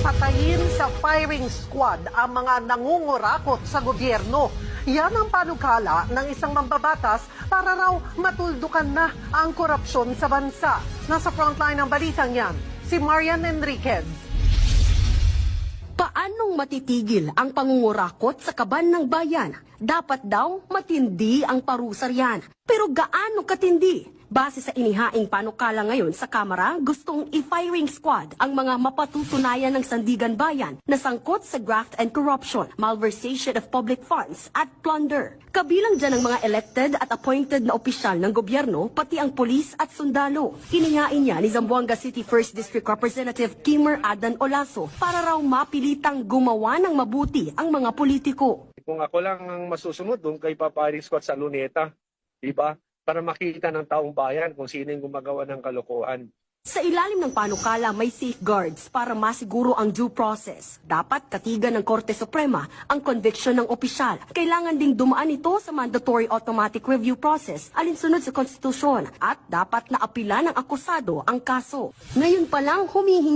Patayin sa firing squad ang mga nangungurakot sa gobyerno. Yan ang panukala ng isang mambabatas para raw matuldukan na ang korupsyon sa bansa. Nasa frontline ng balitang yan, si Marian Enriquez. Paanong matitigil ang pangungurakot sa kaban ng bayan? Dapat daw matindi ang parusa riyan. Pero gaano katindi? Base sa inihaing panukala ngayon sa Kamara, gustong i-firing squad ang mga mapatutunayan ng Sandigan Bayan na sangkot sa graft and corruption, malversation of public funds at plunder. Kabilang dyan ang mga elected at appointed na opisyal ng gobyerno, pati ang pulis at sundalo. Inihain niya ni Zamboanga City 1st District Representative Kimmer Adan Olaso para raw mapilitang gumawa ng mabuti ang mga politiko. Kung ako lang ang masusunod doon kay paparing squad sa Luneta, diba? Para makita ng taong bayan kung sino yung gumagawa ng kalokohan. Sa ilalim ng panukala may safeguards para masiguro ang due process. Dapat katigan ng Korte Suprema ang conviction ng opisyal. Kailangan ding dumaan ito sa mandatory automatic review process alinsunod sa konstitusyon at dapat na apila ng akusado ang kaso. Ngayon pa lang humihingi